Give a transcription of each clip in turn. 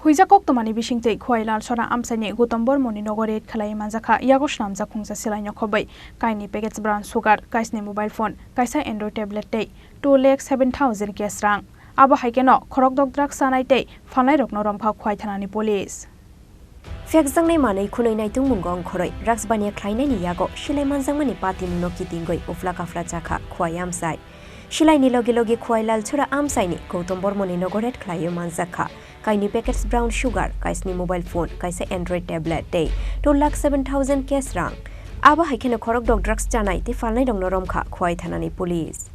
Huija koktomani bishingtei khwailal sora amsani Goutam Barmanni Nogo red Khlainai Manjakha yagos namjak khungsa silaino khobai kaini packets BrownSugar kaisni mobile phone kaisa Android tablet tei 2,07,000 cash rang abo haikeno khorok drugs sanai tei phalnai rokno romphau khwai thanani police Fekjangnai manai Khlainai tungmungong khoroi DrugsBaniya Khlainai ni yago silai manjangmani pati muno kitingoi ufla kafla chakha khwai amsai silai ni logi logi khwailal chora amsai ni Goutam Barmanni Nogo red Khlainai Manjakha kaini packets BrownSugar kaisni mobile phone kaisa Android tablet tei 2,07,000 cash rang abo haikeno khorok drugs janai te phalnai dongno romkha khwai thanani police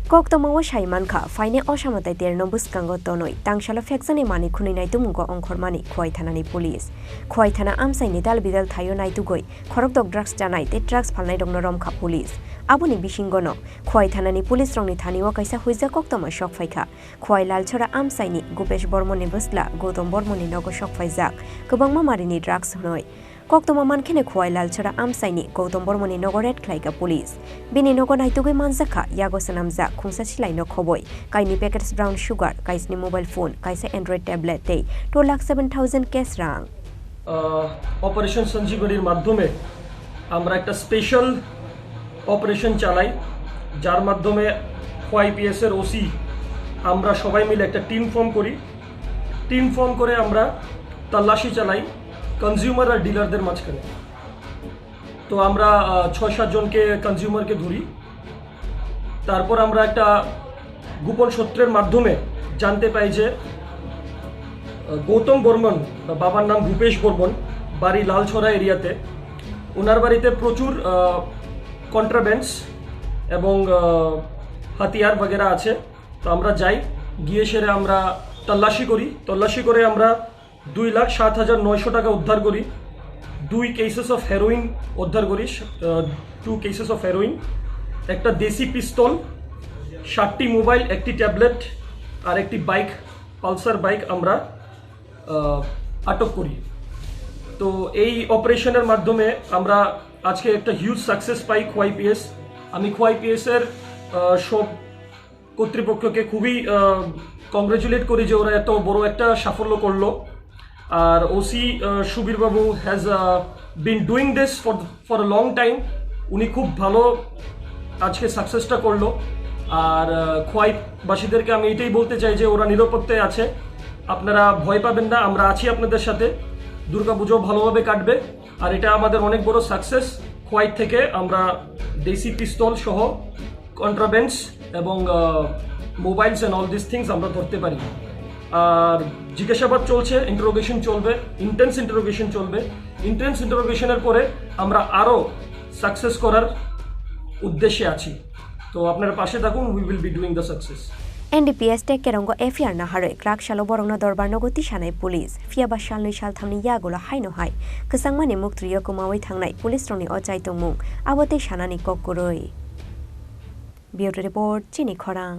Koktomawa Shaimanka, Fine Oshamatai Terno Buskango Tonoi, Tangshala Fexani Mani Khlainai Tumungo Onkormani, Khwaithana Police. Khwaithana Amsai Nidal Bidal Thayonai Tugoi, Khorok drugs Janai, the drugs Palnai Romka Police. Abuni Bishingono, Khwaithana Police Roni Thaniwa Kaisa Huiza Koktoma Shock Faika, Khwailal Chora Amsaini, Gupesh Barmanni Busla, Goutam Barmanni Nogo Shock Faizak, Kubangma Marini drugs Honoi. Koktoma mankene khwailal chora amsaini Goutam Barmanni Nogo red Khlaika police bini Nogo naitugoi Manjakha yago sanamja khungsa silaino khoboi kaini packets BrownSugar kaisni mobile phone kaisa Android tablet tei 2,07,000 cash rang operation সঞ্জীবনীর মাধ্যমে আমরা একটা special operation চালাই যার মাধ্যমে ওয়াইপিএস এর OC আমরা সবাই মিলে একটা টিম ফর্ম করে আমরা তল্লাশি চালাই কনজিউমার আর ডিলারদের মাঝখানে তো আমরা ৬-৭ জনকে কনজিউমারকে ধরি তারপর আমরা একটা গোপন সূত্রের মাধ্যমে জানতে পাই যে গৌতম বর্মন বাবার নাম রূপেশ বর্মন বাড়ি লালছড়া এরিয়াতে ওনার বাড়িতে প্রচুর কন্ট্রাব্যান্ডস এবং হাতিয়ার বগেরা আছে তো আমরা যাই গিয়ে সেরে আমরা তল্লাশি করে আমরা 2,07,900 টাকা উদ্ধার করি 2 কেসেস অফ হেরোইন উদ্ধার করি 2 কেসেস অফ হেরোইন একটা দেশি পিস্তল 60টি মোবাইল একটি ট্যাবলেট আর একটি বাইক পালসার বাইক আমরা আটক করি তো এই অপারেশনের মাধ্যমে আমরা আজকে একটা হিউজ সাকসেস পাই ওয়াইপিএস আমি ওয়াইপিএস এর সব কর্তৃপক্ষকে খুবই কংগ্রাচুলেট করি যে ওরা এত বড় একটা সাফল্য করলো আর OC Subir Babu has been doing this for a long time উনি খুব ভালো আজকে সাকসেসটা করলো আর খোয়াইবাসীদেরকে আমি এটাই বলতে চাই যে ওরা নিরাপত্তায় আছে আপনারা ভয় পাবেন না আমরা আছি আপনাদের সাথে দুর্গাপুজো ভালোভাবে কাটবে আর এটা আমাদের অনেক বড় সাকসেস খোয়াই থেকে আমরা দেশি পিস্তল সহ কন্ট্রাব্যান্ডস এবং mobiles and all this things আমরা ধরতে পারি আর জিজ্ঞাসাবাদ চলছে ইন্টারোগেশন চলবে ইন্টেন্স ইন্টারোগেশনের পরে আমরা আরো সাকসেস করার উদ্দেশ্যে আছি তো আপনারা পাশে থাকুন we will be doing the success NDPS tek kerongo FIR na hare krak shalo borongna dorbar nogoti shanai police fia ba shalnoi shal thamni yagola haino hai ksangmani muktriyo kumawai thangnai police roni ochai tongmung abote shanani kokkoroi Bureau report Chini Khorang